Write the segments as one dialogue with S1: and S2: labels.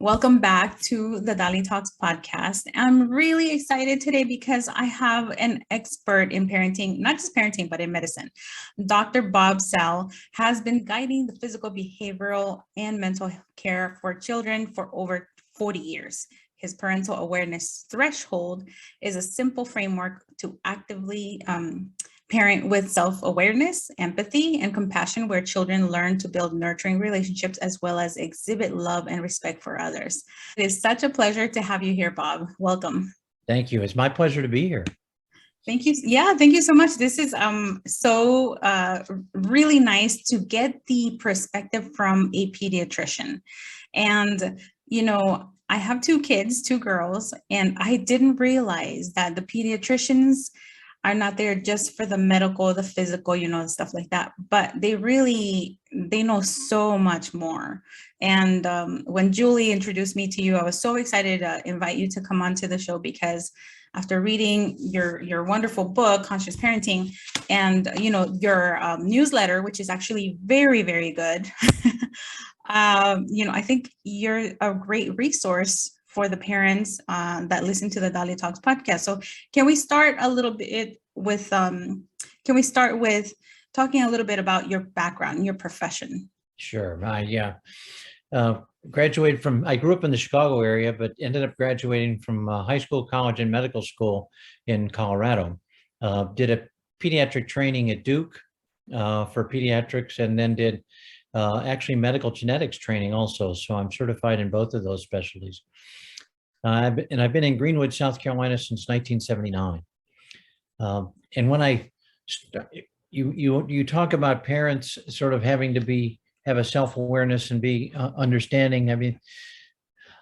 S1: Welcome back to the DaliTalks podcast. I'm really excited today because I have an expert in parenting, not just parenting, but in medicine. Dr. Bob Saul has been guiding the physical, behavioral, and mental care for children for over 40 years. His parental awareness threshold is a simple framework to actively parent with self-awareness, empathy, and compassion, where children learn to build nurturing relationships as well as exhibit love and respect for others. It is such a pleasure to have you here, Bob. Welcome.
S2: Thank you. It's my pleasure to be here.
S1: Thank you. Yeah, thank you so much. This is really nice to get the perspective from a pediatrician. And, you know, I have two kids, two girls, and I didn't realize that the pediatricians are not there just for the medical, the physical, stuff like that, but they know so much more. And when Julie introduced me to you, I was so excited to invite you to come onto the show because after reading your wonderful book, Conscious Parenting, and your newsletter, which is actually very, very good, I think you're a great resource for the parents that listen to the DaliTalks podcast. So can we start a little bit with, talking a little bit about your background, your profession?
S2: Sure. I grew up in the Chicago area, but ended up graduating from high school, college, and medical school in Colorado. Did a pediatric training at Duke for pediatrics, and then did actually medical genetics training also. So I'm certified in both of those specialties. I've been in Greenwood, South Carolina since 1979. And when you talk about parents sort of having to have a self-awareness and be understanding, I mean,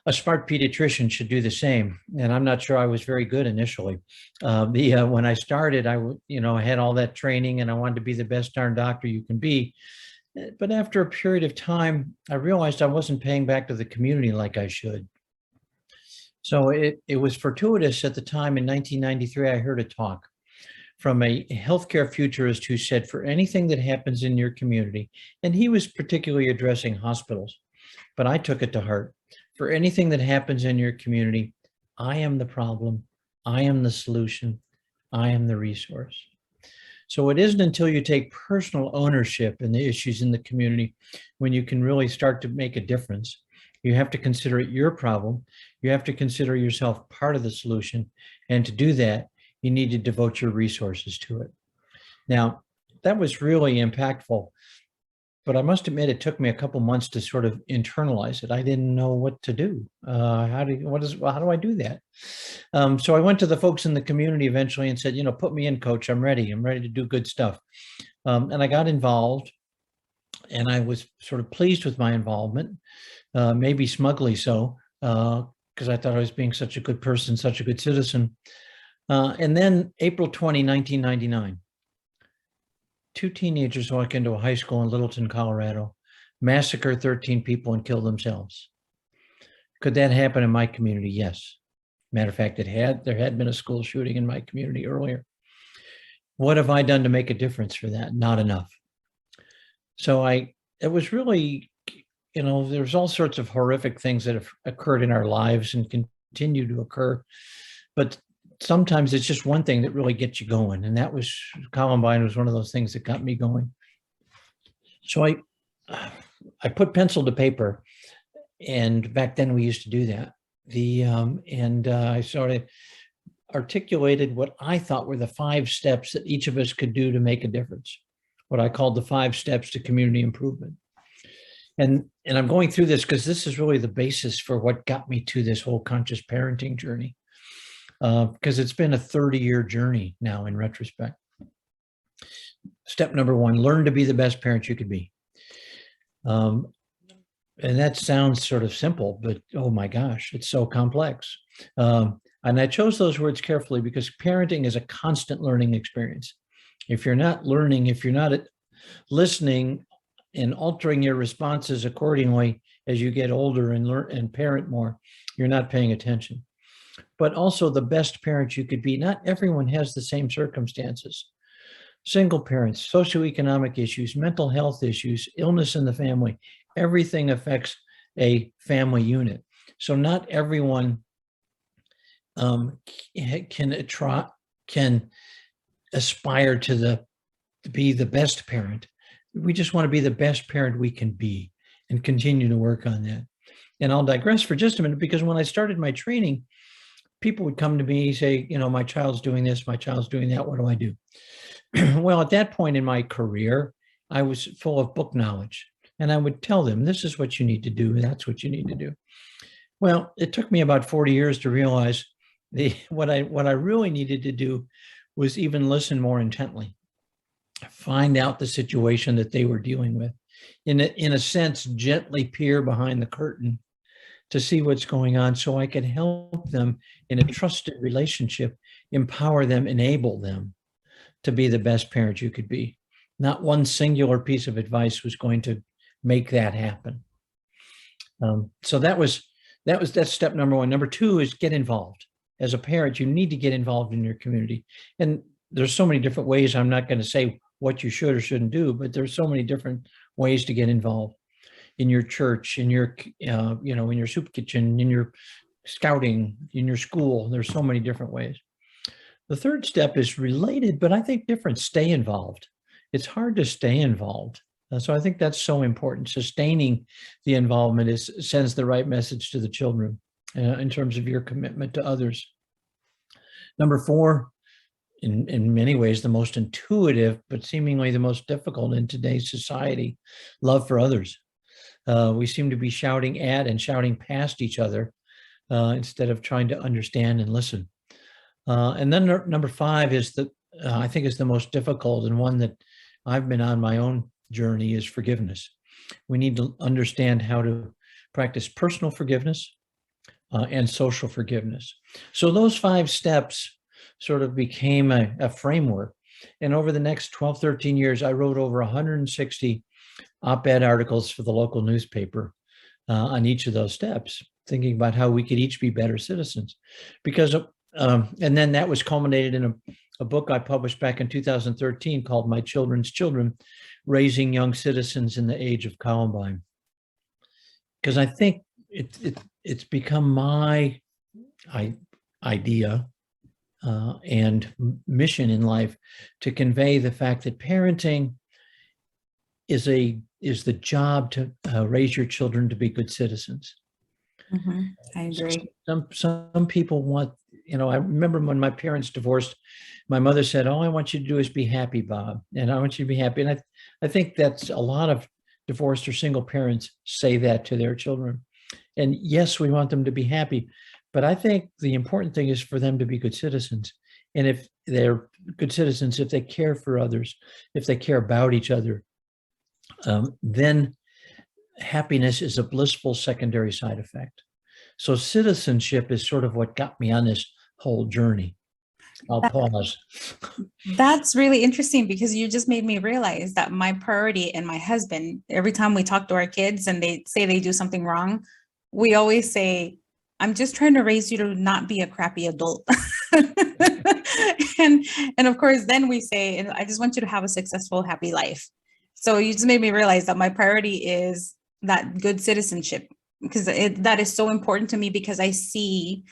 S2: a smart pediatrician should do the same. And I'm not sure I was very good initially. When I started, I had all that training and I wanted to be the best darn doctor you can be. But after a period of time, I realized I wasn't paying back to the community like I should. So it was fortuitous at the time in 1993, I heard a talk from a healthcare futurist who said, for anything that happens in your community, and he was particularly addressing hospitals, but I took it to heart. For anything that happens in your community, I am the problem, I am the solution, I am the resource. So it isn't until you take personal ownership in the issues in the community when you can really start to make a difference. You have to consider it your problem. You have to consider yourself part of the solution. And to do that, you need to devote your resources to it. Now, that was really impactful, but I must admit it took me a couple months to sort of internalize it. I didn't know what to do. How do I do that? So I went to the folks in the community eventually and said, put me in, coach. I'm ready. I'm ready to do good stuff. And I got involved, and I was sort of pleased with my involvement. Maybe smugly so, because I thought I was being such a good person, such a good citizen. And then April 20, 1999, two teenagers walk into a high school in Littleton, Colorado, massacre 13 people and kill themselves. Could that happen in my community? Yes. Matter of fact, there had been a school shooting in my community earlier. What have I done to make a difference for that? Not enough. So it was really, there's all sorts of horrific things that have occurred in our lives and continue to occur. But sometimes it's just one thing that really gets you going. And that was, Columbine was one of those things that got me going. So I put pencil to paper, and back then we used to do that. I sort of articulated what I thought were the 5 steps that each of us could do to make a difference, what I called the 5 steps to community improvement. And I'm going through this because this is really the basis for what got me to this whole conscious parenting journey, because it's been a 30-year journey now in retrospect. Step number 1, learn to be the best parent you could be. And that sounds sort of simple, but oh my gosh, it's so complex. And I chose those words carefully because parenting is a constant learning experience. If you're not learning, if you're not listening and altering your responses accordingly as you get older and learn and parent more, you're not paying attention. But also the best parent you could be. Not everyone has the same circumstances. Single parents, socioeconomic issues, mental health issues, illness in the family, everything affects a family unit. So not everyone can aspire to be the best parent. We just want to be the best parent we can be and continue to work on that. And I'll digress for just a minute, because when I started my training, people would come to me and say, my child's doing this, my child's doing that. What do I do? Well, at that point in my career, I was full of book knowledge, and I would tell them, this is what you need to do. That's what you need to do. Well, it took me about 40 years to realize what I really needed to do was even listen more intently, find out the situation that they were dealing with, in a sense, gently peer behind the curtain to see what's going on, so I could help them in a trusted relationship, empower them, enable them to be the best parent you could be. Not one singular piece of advice was going to make that happen. So that's step number one. Number two is get involved. As a parent, you need to get involved in your community. And there's so many different ways. I'm not going to say what you should or shouldn't do, but there's so many different ways to get involved in your church, in your, in your soup kitchen, in your scouting, in your school. There's so many different ways. The third step is related, but I think different. Stay involved. It's hard to stay involved. So I think that's so important. Sustaining the involvement sends the right message to the children in terms of your commitment to others. Number four, in many ways, the most intuitive, but seemingly the most difficult in today's society, love for others. We seem to be shouting at and shouting past each other instead of trying to understand and listen. And then number five is I think is the most difficult, and one that I've been on my own journey, is forgiveness. We need to understand how to practice personal forgiveness and social forgiveness. So those 5 steps sort of became a framework. And over the next 12, 13 years, I wrote over 160 op-ed articles for the local newspaper on each of those steps, thinking about how we could each be better citizens. Because, and then that was culminated in a book I published back in 2013 called My Children's Children, Raising Young Citizens in the Age of Columbine. Because I think it's become my idea and mission in life to convey the fact that parenting is the job to raise your children to be good citizens.
S1: Mm-hmm. I agree.
S2: Some people want, I remember when my parents divorced, my mother said, all I want you to do is be happy, Bob. And I want you to be happy. And I think that's a lot of divorced or single parents say that to their children. And yes, we want them to be happy, but I think the important thing is for them to be good citizens. And if they're good citizens, if they care for others, if they care about each other, then happiness is a blissful secondary side effect. So citizenship is sort of what got me on this whole journey. I'll pause.
S1: That's really interesting, because you just made me realize that my priority and my husband, every time we talk to our kids and they say they do something wrong, we always say, I'm just trying to raise you to not be a crappy adult. and of course, then we say, I just want you to have a successful, happy life. So you just made me realize that my priority is that good citizenship, because that is so important to me, because I see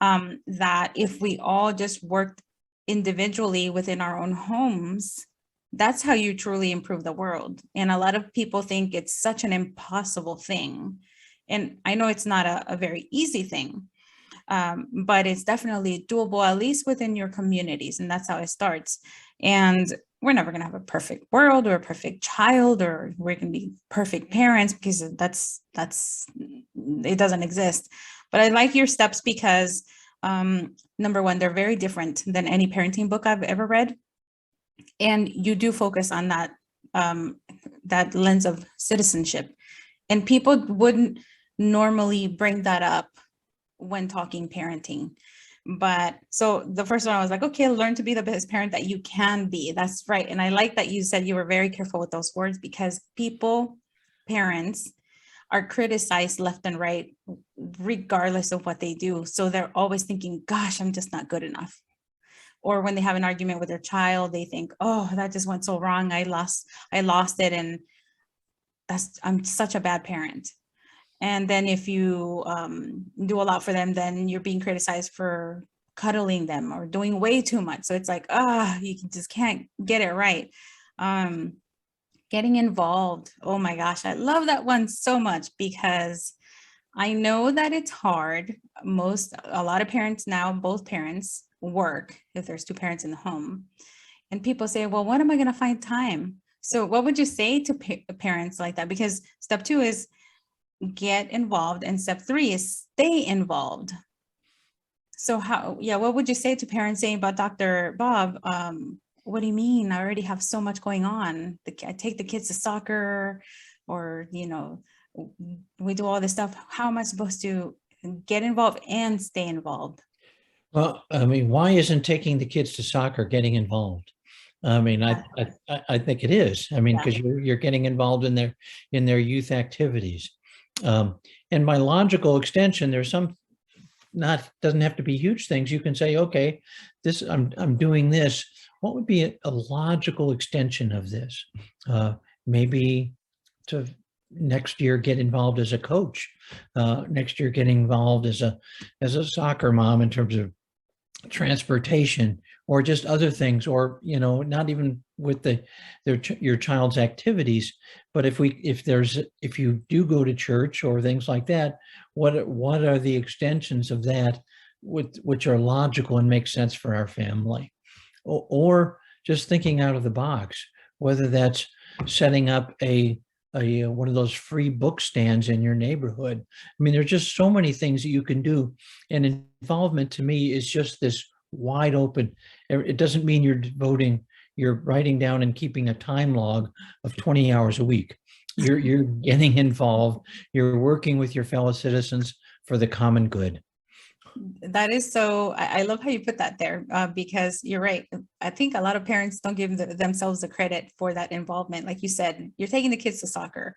S1: that if we all just worked individually within our own homes, that's how you truly improve the world. And a lot of people think it's such an impossible thing. And I know it's not a very easy thing, but it's definitely doable, at least within your communities. And that's how it starts. And we're never going to have a perfect world or a perfect child, or we're going to be perfect parents, because it doesn't exist. But I like your steps because number one, they're very different than any parenting book I've ever read. And you do focus on that lens of citizenship. And people wouldn't normally bring that up when talking parenting. But so the first one, I was like, okay, learn to be the best parent that you can be. That's right. And I like that you said you were very careful with those words, because parents are criticized left and right, regardless of what they do. So they're always thinking, gosh, I'm just not good enough. Or when they have an argument with their child, they think, oh, that just went so wrong. I lost it. And I'm such a bad parent. And then if you do a lot for them, then you're being criticized for cuddling them or doing way too much. So it's like, you just can't get it right. Getting involved. Oh my gosh, I love that one so much because I know that it's hard. A lot of parents now, both parents work if there's two parents in the home. And people say, well, when am I going to find time? So what would you say to parents like that? Because step 2 is get involved and step 3 is stay involved. So what would you say to parents saying about Dr. Bob? What do you mean? I already have so much going on. I take the kids to soccer, or, we do all this stuff. How am I supposed to get involved and stay involved?
S2: Well, I mean, why isn't taking the kids to soccer getting involved? I mean, I think it is. I mean, because you're getting involved in their youth activities. And by logical extension, there's some doesn't have to be huge things. You can say, okay, I'm doing this. What would be a logical extension of this? Maybe to next year get involved as a coach. Next year getting involved as a soccer mom in terms of transportation or just other things, or not even with your child's activities, but if you do go to church or things like that, what are the extensions of that which are logical and make sense for our family? Or just thinking out of the box, whether that's setting up a one of those free book stands in your neighborhood. I mean, there's just so many things that you can do. And involvement to me is just this wide open. It doesn't mean you're writing down and keeping a time log of 20 hours a week. You're getting involved. You're working with your fellow citizens for the common good.
S1: That is so, I love how you put that there, because you're right. I think a lot of parents don't give themselves the credit for that involvement. Like you said, you're taking the kids to soccer,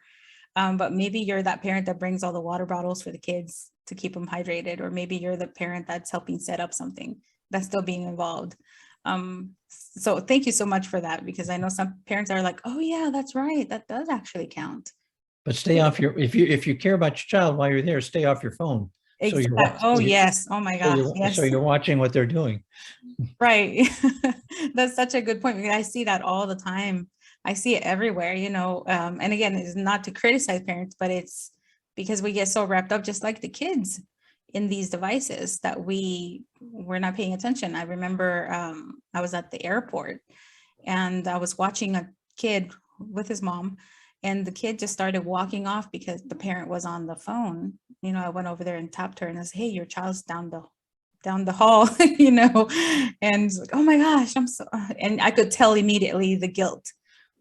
S1: but maybe you're that parent that brings all the water bottles for the kids to keep them hydrated, or maybe you're the parent that's helping set up something. That's still being involved. So thank you so much for that, because I know some parents are like, oh yeah, that's right. That does actually count.
S2: But stay off if you care about your child while you're there, stay off your phone.
S1: Oh yes. Oh my gosh. Yes.
S2: So you're watching what they're doing.
S1: Right. That's such a good point, because I see that all the time. I see it everywhere, and again, it's not to criticize parents, but it's because we get so wrapped up, just like the kids, in these devices that we're not paying attention. I remember I was at the airport and I was watching a kid with his mom, and the kid just started walking off because the parent was on the phone. I went over there and tapped her and I said, hey, your child's down the hall, and like, oh my gosh, and I could tell immediately the guilt.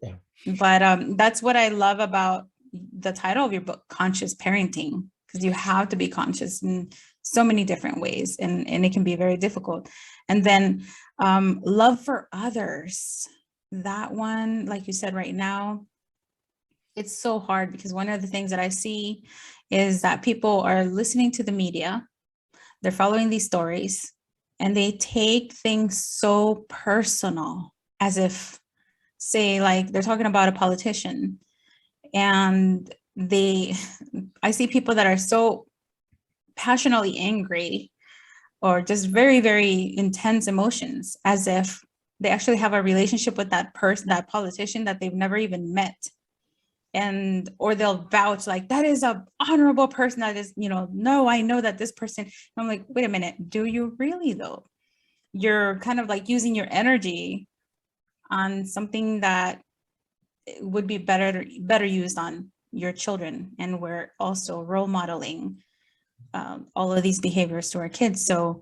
S2: Yeah.
S1: But that's what I love about the title of your book, Conscious Parenting, because you have to be conscious in so many different ways, and it can be very difficult. And then love for others. That one, like you said, right now, it's so hard, because one of the things that I see is that people are listening to the media, they're following these stories, and they take things so personal, as if, say, like they're talking about a politician, and I see people that are so passionately angry, or just very, very intense emotions, as if they actually have a relationship with that person, that politician that they've never even met. Or they'll vouch like, that is a honorable person, that is, no, I know that this person. And I'm like, wait a minute, do you really though? You're kind of like using your energy on something that would be better used on your children, and we're also role modeling all of these behaviors to our kids. So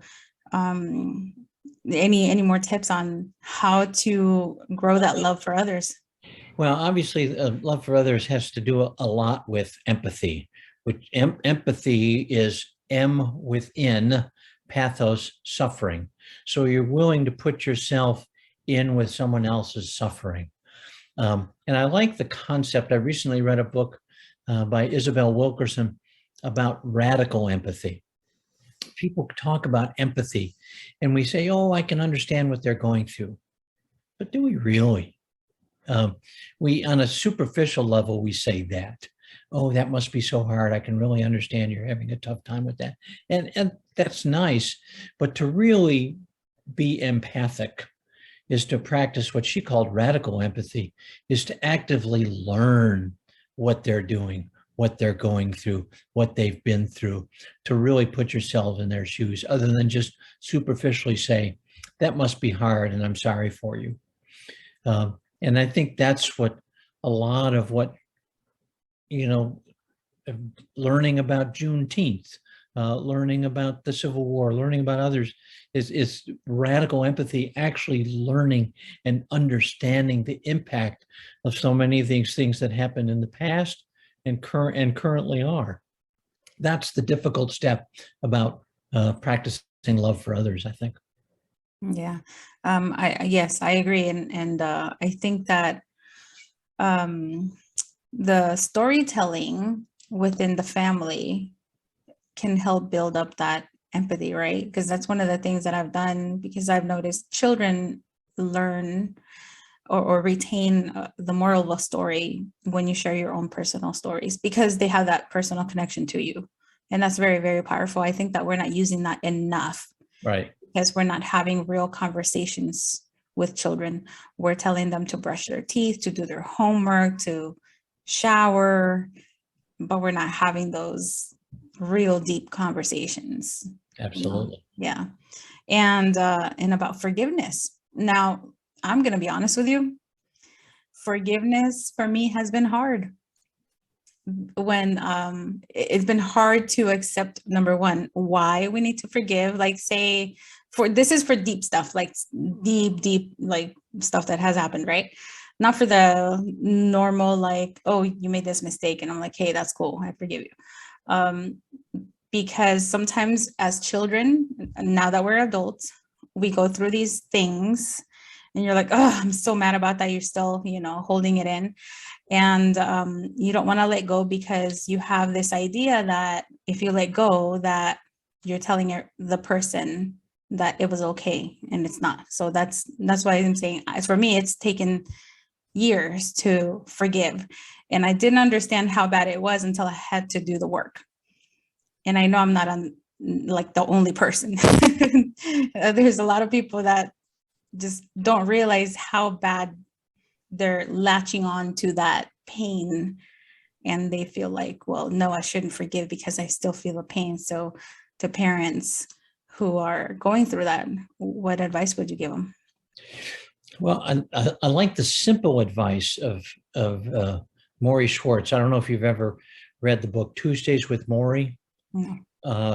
S1: any more tips on how to grow that love for others?
S2: Well, obviously, love for others has to do a lot with empathy, which empathy is M within, pathos, suffering. So you're willing to put yourself in with someone else's suffering. And I like the concept. I recently read a book by Isabel Wilkerson about radical empathy. People talk about empathy and we say, oh, I can understand what they're going through. But do we really? We, on a superficial level, we say that. oh, that must be so hard. I can really understand you're having a tough time with that. And that's nice, but to really be empathic is to practice what she called radical empathy, is to actively learn what they're doing, what they're going through, what they've been through, to really put yourself in their shoes, other than just superficially say, that must be hard and I'm sorry for you. And I think that's what a lot of what, you know, learning about Juneteenth, learning about the Civil War, learning about others, is radical empathy, actually learning and understanding the impact of so many of these things that happened in the past and currently are. That's the difficult step about practicing love for others, I think.
S1: Yeah. Yes, I agree. And I think that the storytelling within the family can help build up that empathy, right? Because that's one of the things that I've done, because I've noticed children learn or retain the moral of a story when you share your own personal stories, because they have that personal connection to you. And that's very, very powerful. I think that we're not using that enough.
S2: Right.
S1: Because we're not having real conversations with children. We're telling them to brush their teeth, to do their homework, to shower, but we're not having those real deep conversations.
S2: Absolutely.
S1: Yeah. And about forgiveness. Now, I'm going to be honest with you. Forgiveness for me has been hard. When it's been hard to accept, number one, why we need to forgive. Like, say, this is for deep stuff, like deep like stuff that has happened, right? Not for the normal, like, oh, you made this mistake and I'm like, hey, that's cool, I forgive you. Because sometimes as children, now that we're adults, we go through these things and you're like, oh, I'm so mad about that. You're still, holding it in. And you don't want to let go, because you have this idea that if you let go, that you're telling the person that it was okay, and it's not. So that's why I'm saying, for me, it's taken years to forgive. And I didn't understand how bad it was until I had to do the work. And I know I'm not like the only person. There's a lot of people that just don't realize how bad they're latching on to that pain, and they feel like, well, no, I shouldn't forgive because I still feel the pain. So to parents who are going through that, what advice would you give them?
S2: Well, I like the simple advice of Maury Schwartz. I don't know if you've ever read the book Tuesdays with Maury.
S1: No.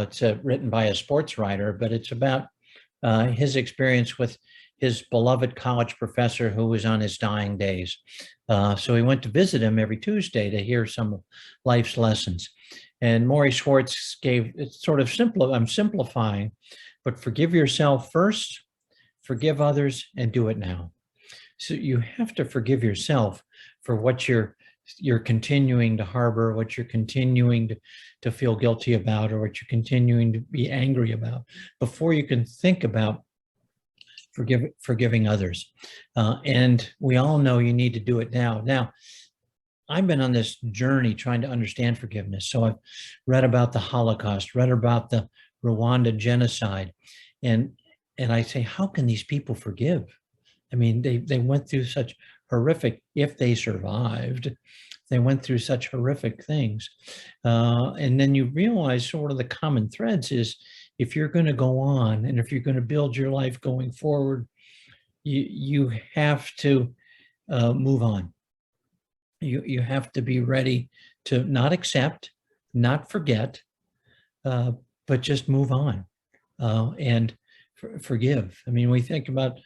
S2: It's written by a sports writer, but it's about his experience with his beloved college professor who was on his dying days. So he went to visit him every Tuesday to hear some of life's lessons. And Maury Schwartz gave, it's sort of simple, I'm simplifying, but forgive yourself first, forgive others, and do it now. So you have to forgive yourself for what you're continuing to harbor, what you're continuing to feel guilty about, or what you're continuing to be angry about, before you can think about forgiving others. And we all know you need to do it now. Now, I've been on this journey trying to understand forgiveness. So I've read about the Holocaust, read about the Rwanda genocide, and I say, how can these people forgive? I mean, they went through such horrific, if they survived, they went through such horrific things. And then you realize sort of the common threads is, if you're going to go on and if you're going to build your life going forward, you have to move on. You have to be ready to not accept, not forget, but just move on and forgive. I mean, we think about,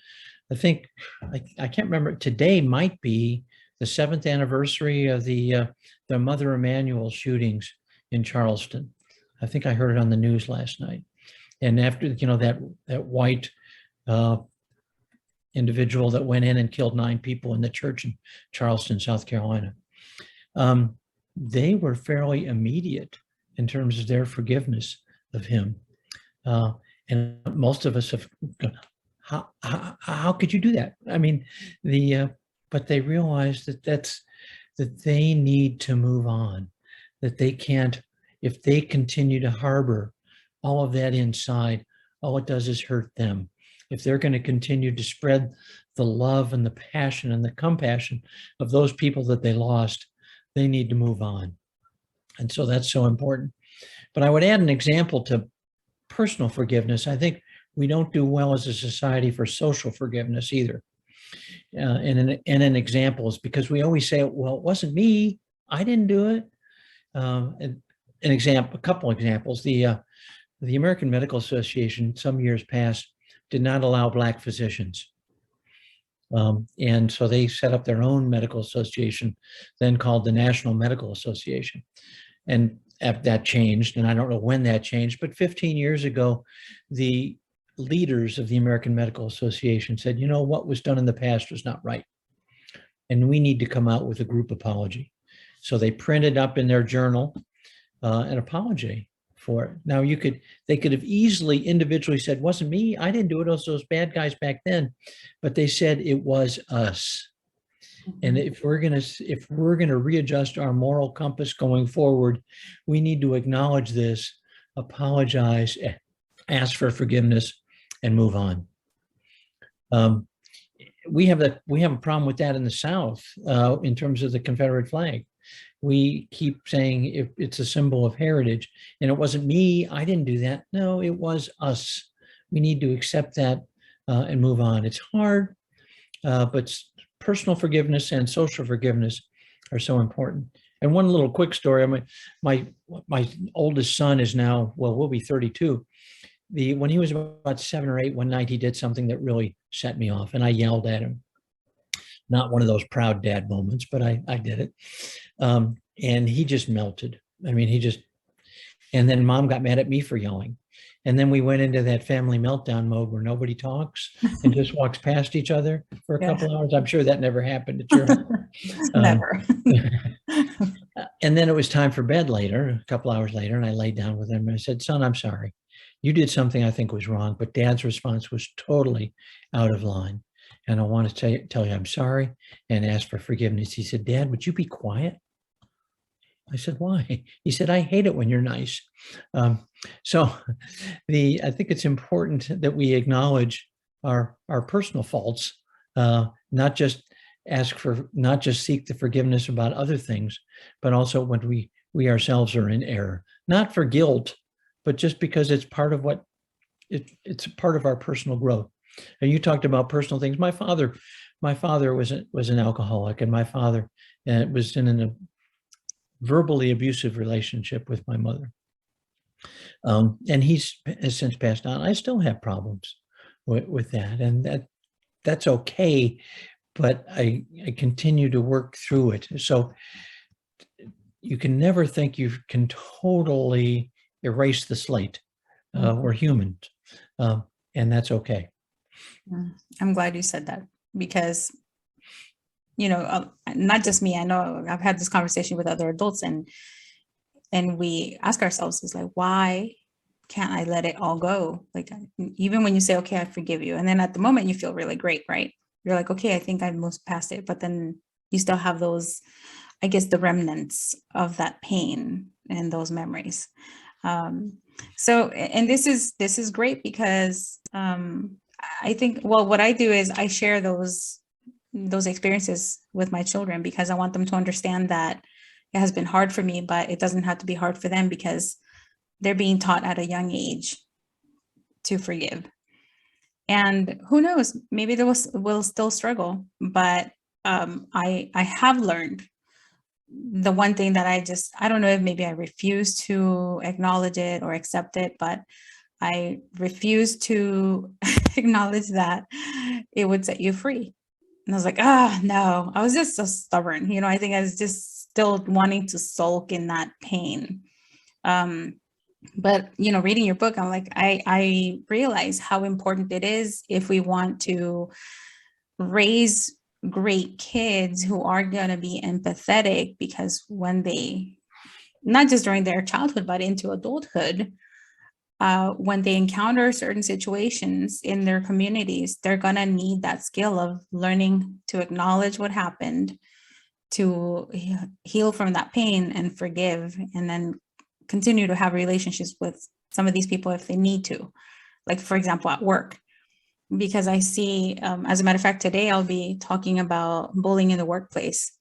S2: I think, I can't remember, today might be the 7th anniversary of the Mother Emanuel shootings in Charleston. I think I heard it on the news last night. And after, that white individual that went in and killed 9 people in the church in Charleston, South Carolina, they were fairly immediate in terms of their forgiveness of him. And most of us have gone, how could you do that? I mean, but they realized that they need to move on. that they can't, if they continue to harbor all of that inside, all it does is hurt them. If they're going to continue to spread the love and the passion and the compassion of those people that they lost, they need to move on. And so that's so important. But I would add an example to personal forgiveness. I think we don't do well as a society for social forgiveness either. And an example is because we always say, well, it wasn't me, I didn't do it. A couple examples. The American Medical Association, some years past, did not allow Black physicians. And so they set up their own medical association, then called the National Medical Association. And that changed, and I don't know when that changed, but 15 years ago, the leaders of the American Medical Association said, you know, what was done in the past was not right, and we need to come out with a group apology. So they printed up in their journal an apology for it. Now they could have easily individually said, wasn't me, I didn't do it, it was those bad guys back then, but they said it was us. And if we're going to readjust our moral compass going forward, we need to acknowledge this, apologize, ask for forgiveness, and move on. We have a problem with that in the South in terms of the Confederate flag. We keep saying it's a symbol of heritage, and it wasn't me, I didn't do that. No, it was us. We need to accept that and move on. It's hard, but personal forgiveness and social forgiveness are so important. And one little quick story, my oldest son is now, well, we'll be 32. When he was about 7 or 8, one night he did something that really set me off, and I yelled at him. Not one of those proud dad moments, but I did it. And he just melted. I mean, and then mom got mad at me for yelling. And then we went into that family meltdown mode where nobody talks and just walks past each other for a couple hours. I'm sure that never happened at your house.
S1: Never.
S2: And then it was time for bed later, a couple hours later, and I laid down with him and I said, son, I'm sorry. You did something I think was wrong, but Dad's response was totally out of line. And I want to tell you I'm sorry and ask for forgiveness. He said, Dad, would you be quiet? I said, why? He said, I hate it when you're nice. So I think it's important that we acknowledge our personal faults, not just seek the forgiveness about other things, but also when we ourselves are in error, not for guilt, but just because it's part of it's part of our personal growth. And you talked about personal things. My father was an alcoholic, and my father was in a verbally abusive relationship with my mother. And has since passed on. I still have problems with that, and that's okay, but I continue to work through it. So you can never think you can totally erase the slate. We're humans, and that's okay.
S1: I'm glad you said that, because not just me, I know I've had this conversation with other adults, and we ask ourselves, is like, why can't I let it all go? Like, even when you say, okay, I forgive you, and then at the moment you feel really great, right? You're like, okay, I think I've moved past it, but then you still have those, I guess, the remnants of that pain and those memories. So, and this is great because I think, well, what I do is I share those experiences with my children, because I want them to understand that it has been hard for me, but it doesn't have to be hard for them, because they're being taught at a young age to forgive. And who knows, maybe they will still struggle, but I have learned the one thing that I don't know if maybe I refuse to acknowledge it or accept it, but I refuse to acknowledge that it would set you free. And I was like, no, I was just so stubborn. I think I was just still wanting to sulk in that pain. But, reading your book, I'm like, I realize how important it is if we want to raise great kids who are going to be empathetic, because when they, not just during their childhood, but into adulthood, when they encounter certain situations in their communities, they're going to need that skill of learning to acknowledge what happened, heal from that pain and forgive, and then continue to have relationships with some of these people if they need to, like, for example, at work. Because I see, as a matter of fact, today I'll be talking about bullying in the workplace.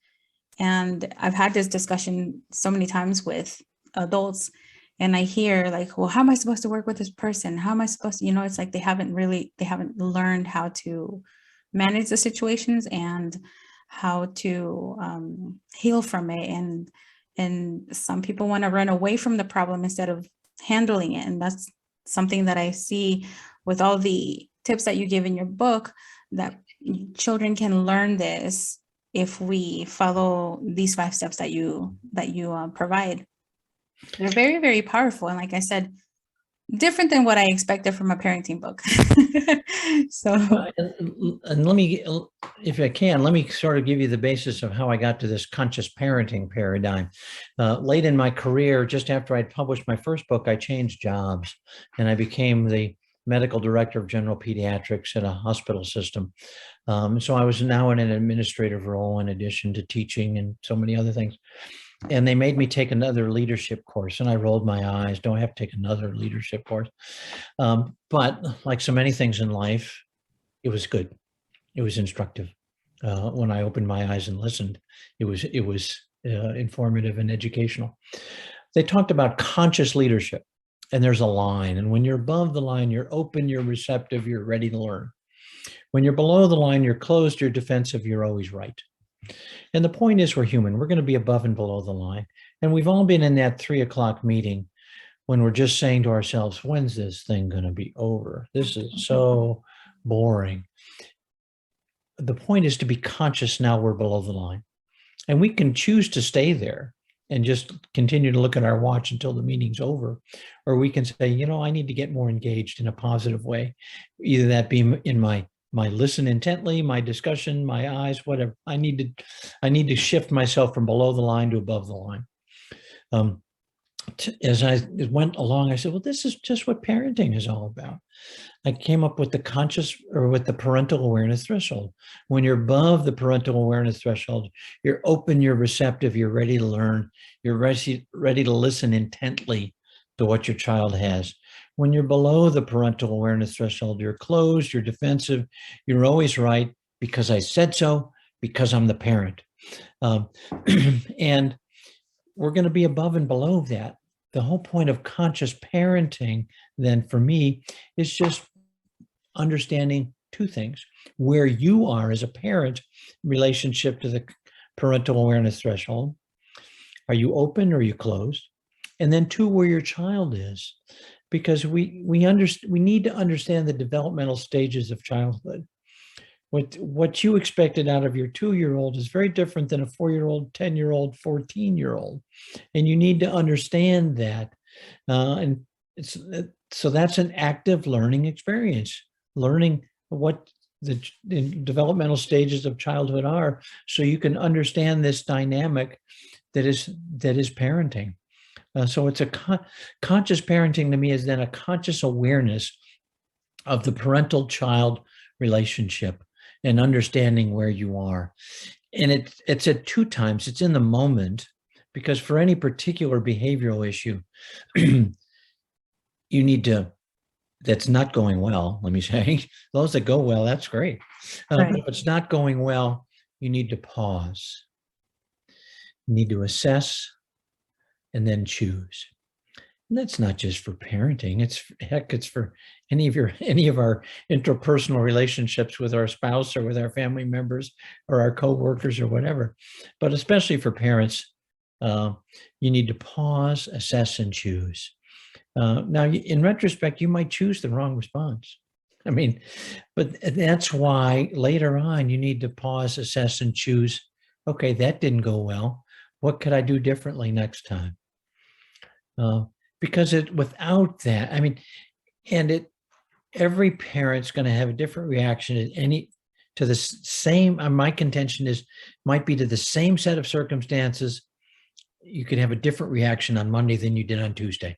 S1: And I've had this discussion so many times with adults, and I hear like, well, how am I supposed to work with this person? How am I supposed to, it's like they haven't learned how to manage the situations and how to heal from it. And some people want to run away from the problem instead of handling it. And that's something that I see with all the tips that you give in your book, that children can learn this if we follow these 5 steps that you provide. They're very, very powerful. And like I said, different than what I expected from a parenting book. So,
S2: and let me, if I can, let me sort of give you the basis of how I got to this conscious parenting paradigm. Late in my career, just after I'd published my first book, I changed jobs and I became the medical director of general pediatrics at a hospital system. So I was now in an administrative role in addition to teaching and so many other things. And they made me take another leadership course, and I rolled my eyes. Don't have to take another leadership course. But like so many things in life, it was good. It was instructive. When I opened my eyes and listened, it was informative and educational. They talked about conscious leadership, and there's a line. And when you're above the line, you're open, you're receptive, you're ready to learn. When you're below the line, you're closed, you're defensive, you're always right. And the point is, we're human. We're going to be above and below the line. And we've all been in that 3 o'clock meeting when we're just saying to ourselves, when's this thing going to be over? This is so boring. The point is to be conscious now we're below the line. And we can choose to stay there and just continue to look at our watch until the meeting's over. Or we can say, I need to get more engaged in a positive way. Either that be in my listen intently, my discussion, my eyes, whatever. I need to shift myself from below the line to above the line. As I went along, I said, well, this is just what parenting is all about. I came up with the parental awareness threshold. When you're above the parental awareness threshold, you're open, you're receptive, you're ready to learn, you're ready to listen intently to what your child has. When you're below the parental awareness threshold, you're closed, you're defensive, you're always right because I said so, because I'm the parent. And we're going to be above and below that. The whole point of conscious parenting, then, for me, is just understanding 2 things: where you are as a parent in relationship to the parental awareness threshold. Are you open or are you closed? And then 2, where your child is, because we need to understand the developmental stages of childhood. What you expected out of your 2-year-old is very different than a 4-year-old, 10-year-old, 14-year-old. And you need to understand that. So that's an active learning experience, learning what the developmental stages of childhood are, so you can understand this dynamic that is parenting. So it's conscious parenting to me is then a conscious awareness of the parental-child relationship and understanding where you are. And it's at 2 times. It's in the moment, because for any particular behavioral issue, you need to, that's not going well, let me say. Those that go well, that's great.
S1: Right.
S2: But if it's not going well, you need to pause. You need to assess and then choose. And that's not just for parenting. It's for any of our interpersonal relationships with our spouse or with our family members or our coworkers or whatever. But especially for parents, you need to pause, assess, and choose. Now, in retrospect, you might choose the wrong response. But that's why later on you need to pause, assess, and choose. Okay, that didn't go well. What could I do differently next time? Because without that, every parent's going to have a different reaction to the same. My contention might be to the same set of circumstances. You could have a different reaction on Monday than you did on Tuesday,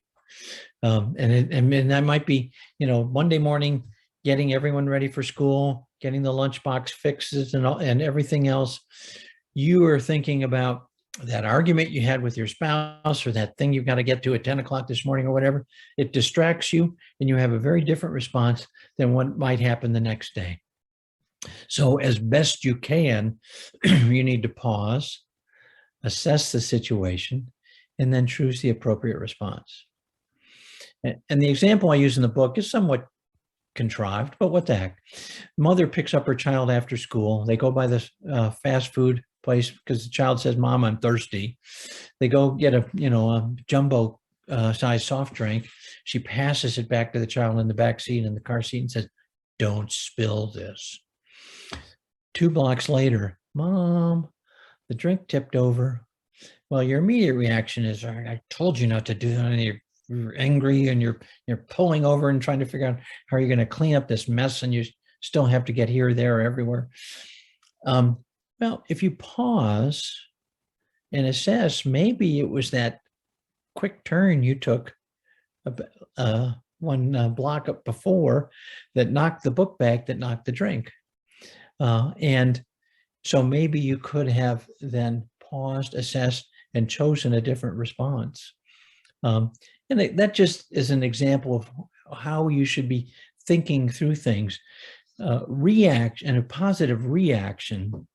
S2: and that might be, Monday morning, getting everyone ready for school, getting the lunchbox fixes and everything else. you are thinking about that argument you had with your spouse or that thing you've got to get to at 10 o'clock this morning or whatever. It distracts you and you have a very different response than what might happen the next day. So as best you can, you need to pause, assess the situation, and then choose the appropriate response. And the example I use in the book is somewhat contrived, but what the heck? Mother picks up her child after school. They go by this fast food place because the child says, "Mom, I'm thirsty." They go get a jumbo size soft drink. She passes it back to the child in the back seat in the car seat and says, "Don't spill this." 2 blocks later, "Mom, the drink tipped over." Well, your immediate reaction is, "I told you not to do that." And you're angry and you're pulling over and trying to figure out how you're going to clean up this mess, and you still have to get here, there, or everywhere. Well, if you pause and assess, maybe it was that quick turn you took one block up before that knocked the book back, that knocked the drink. And so maybe you could have then paused, assessed, and chosen a different response. And that just is an example of how you should be thinking through things. A positive reaction,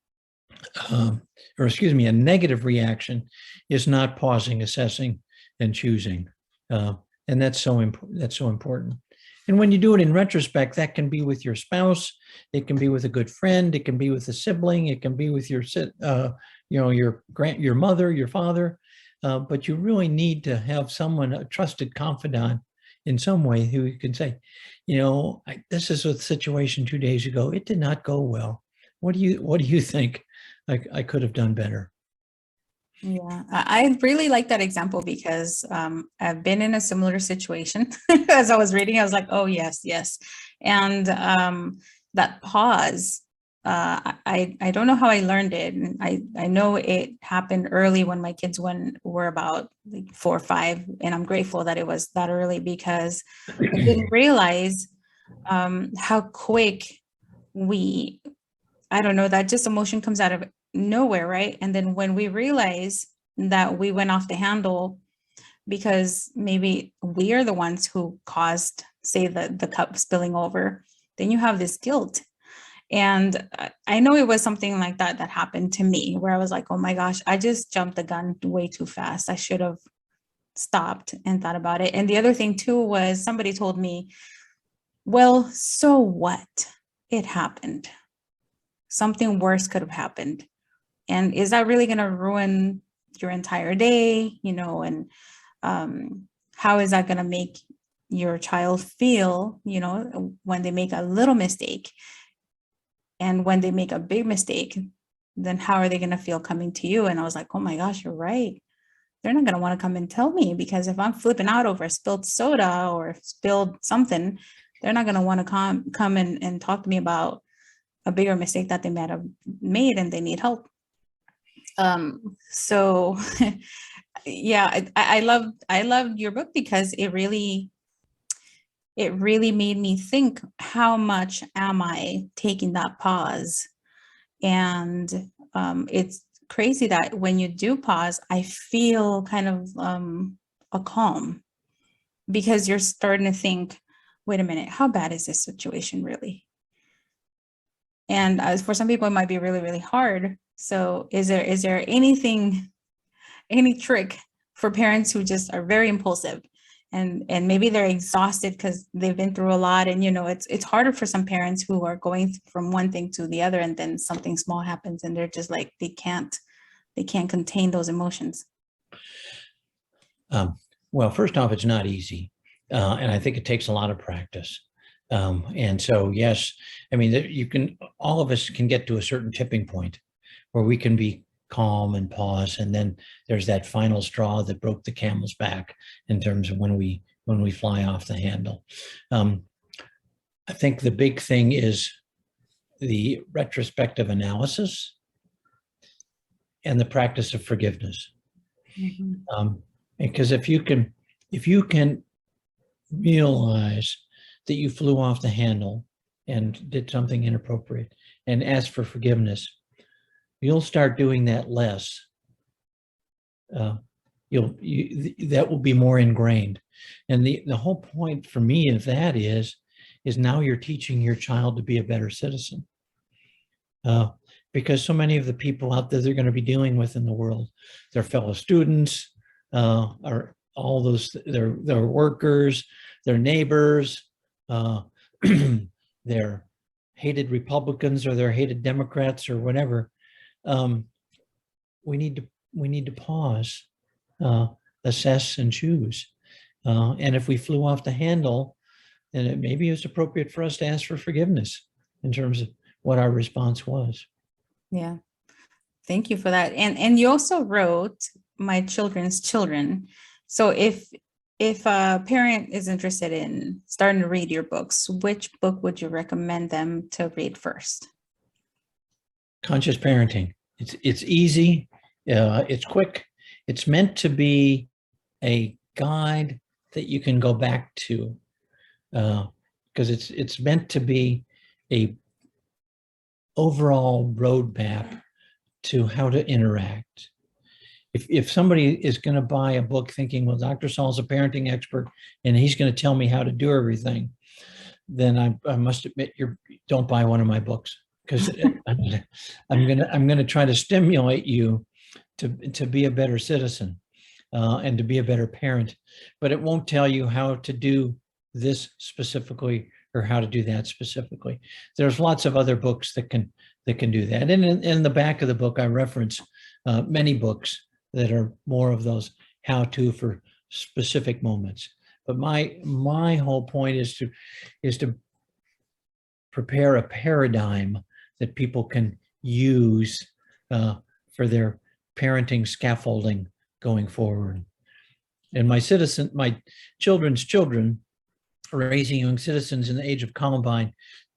S2: a negative reaction is not pausing, assessing, and choosing. And that's so important. And when you do it in retrospect, that can be with your spouse, it can be with a good friend, it can be with a sibling, it can be with your mother, your father. But you really need to have someone, a trusted confidant in some way, who you can say, this is a situation 2 days ago. It did not go well. What do you think I could have done better?
S1: Yeah, I really like that example because I've been in a similar situation. As I was reading, I was like, oh, yes. And that pause, I don't know how I learned it. And I know it happened early when my kids were about like 4 or 5. And I'm grateful that it was that early because I didn't realize how quick that just emotion comes out of nowhere, right? And then when we realize that we went off the handle because maybe we are the ones who caused, say, the cup spilling over, then you have this guilt. And I know it was something like that happened to me, where I was like, oh my gosh, I just jumped the gun way too fast. I should have stopped and thought about it. And the other thing too was somebody told me, well, so what? It happened. Something worse could have happened. And is that really going to ruin your entire day? And how is that going to make your child feel, when they make a little mistake? And when they make a big mistake, then how are they going to feel coming to you? And I was like, oh my gosh, you're right. They're not going to want to come and tell me, because if I'm flipping out over a spilled soda or spilled something, they're not going to want to come and talk to me about a bigger mistake that they might have made and they need help. So yeah, I loved your book because it really made me think, how much am I taking that pause? And it's crazy that when you do pause, I feel kind of a calm, because you're starting to think, wait a minute, how bad is this situation really? And for some people, it might be really, really hard. So is there any trick for parents who just are very impulsive and maybe they're exhausted because they've been through a lot, and it's harder for some parents who are going from one thing to the other, and then something small happens and they're just like, they can't contain those emotions?
S2: Well, first off, it's not easy. And I think it takes a lot of practice. And so, yes, I mean, all of us can get to a certain tipping point where we can be calm and pause. And then there's that final straw that broke the camel's back in terms of when we fly off the handle. I think the big thing is the retrospective analysis and the practice of forgiveness. Mm-hmm. Because if you can realize that you flew off the handle and did something inappropriate and ask for forgiveness, you'll start doing that less. That will be more ingrained. And the whole point for me of that is now you're teaching your child to be a better citizen. Because so many of the people out there they're going to be dealing with in the world, their fellow students, are all those, their workers, their neighbors, their hated Republicans or their hated Democrats or whatever. We need to pause, assess and choose. And if we flew off the handle, then it maybe it's appropriate for us to ask for forgiveness in terms of what our response was.
S1: Yeah. Thank you for that. And you also wrote My Children's Children. So if a parent is interested in starting to read your books, which book would you recommend them to read first?
S2: Conscious Parenting. It's easy. It's quick. It's meant to be a guide that you can go back to, because it's meant to be a overall roadmap to how to interact. If somebody is going to buy a book thinking, well, Dr. Saul's a parenting expert and he's going to tell me how to do everything, then I must admit, don't buy one of my books, because I'm going to try to stimulate you to be a better citizen, and to be a better parent, but it won't tell you how to do this specifically or how to do that specifically. There's lots of other books that can do that. And in the back of the book, I reference many books that are more of those how-to for specific moments. But my whole point is to prepare a paradigm that people can use for their parenting scaffolding going forward. And my children's children, Raising Young Citizens in the Age of Columbine,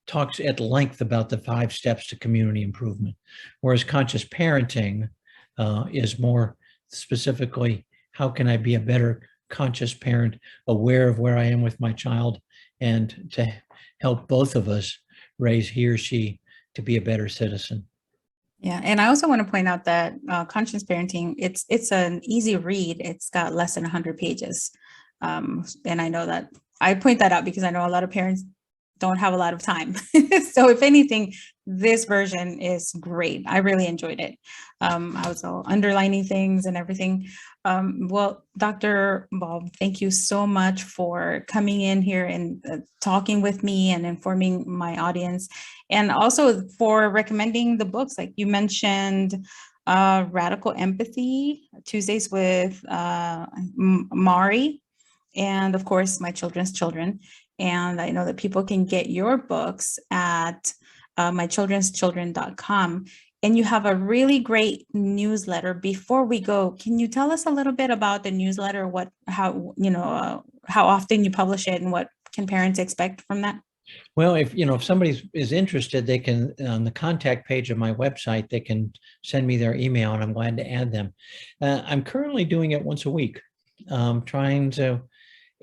S2: talks at length about the 5 steps to community improvement, whereas Conscious Parenting is more specifically, how can I be a better conscious parent, aware of where I am with my child, and to help both of us raise he or she to be a better citizen.
S1: Yeah, and I also want to point out that Conscious Parenting, it's an easy read. It's got less than 100 pages. And I know that I point that out because I know a lot of parents don't have a lot of time. So if anything, this version is great. I really enjoyed it. I was all underlining things and everything. Well, Dr. Bob, thank you so much for coming in here and talking with me and informing my audience, and also for recommending the books. Like you mentioned, Radical Empathy, Tuesdays with Mari, and of course, My Children's Children. And I know that people can get your books at mychildren'schildren.com. And you have a really great newsletter. Before we go, can you tell us a little bit about the newsletter? How often you publish it, and what can parents expect from that?
S2: Well, if somebody is interested, they can, on the contact page of my website, they can send me their email, and I'm glad to add them. I'm currently doing it once a week, trying to.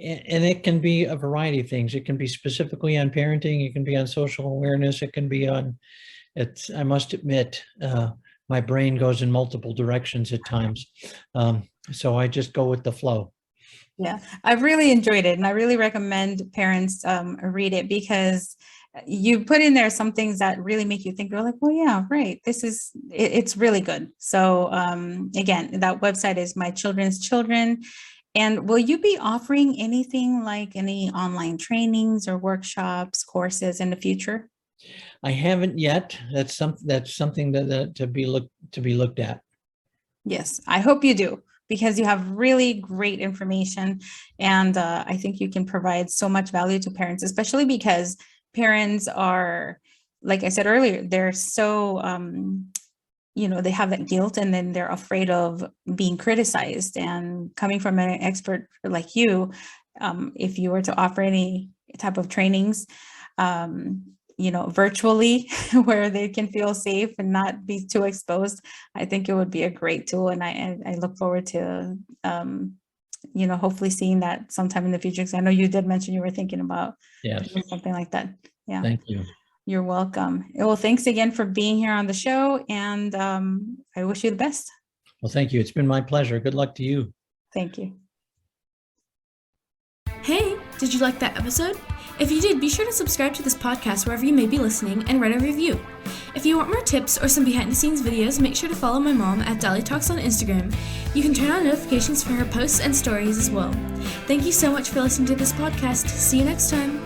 S2: And it can be a variety of things. It can be specifically on parenting. It can be on social awareness. It can be on, I must admit, my brain goes in multiple directions at times. So I just go with the flow.
S1: Yeah, I've really enjoyed it. And I really recommend parents read it, because you put in there some things that really make you think. You're like, well, yeah, right. It's really good. So again, that website is My Children's Children. And will you be offering anything like any online trainings or workshops, courses in the future?
S2: I haven't yet. That's something that to be looked at.
S1: Yes, I hope you do, because you have really great information, and I think you can provide so much value to parents, especially because parents are, like I said earlier, they're so they have that guilt, and then they're afraid of being criticized. And coming from an expert like you, if you were to offer any type of trainings, virtually, where they can feel safe and not be too exposed, I think it would be a great tool. And I look forward to, hopefully seeing that sometime in the future, because I know you did mention you were thinking about doing something like that. Yeah.
S2: Thank you.
S1: You're welcome. Well, thanks again for being here on the show, and I wish you the best.
S2: Well, thank you. It's been my pleasure. Good luck to you.
S1: Thank you.
S3: Hey, did you like that episode? If you did, be sure to subscribe to this podcast wherever you may be listening and write a review. If you want more tips or some behind-the-scenes videos, make sure to follow my mom at DaliTalks on Instagram. You can turn on notifications for her posts and stories as well. Thank you so much for listening to this podcast. See you next time.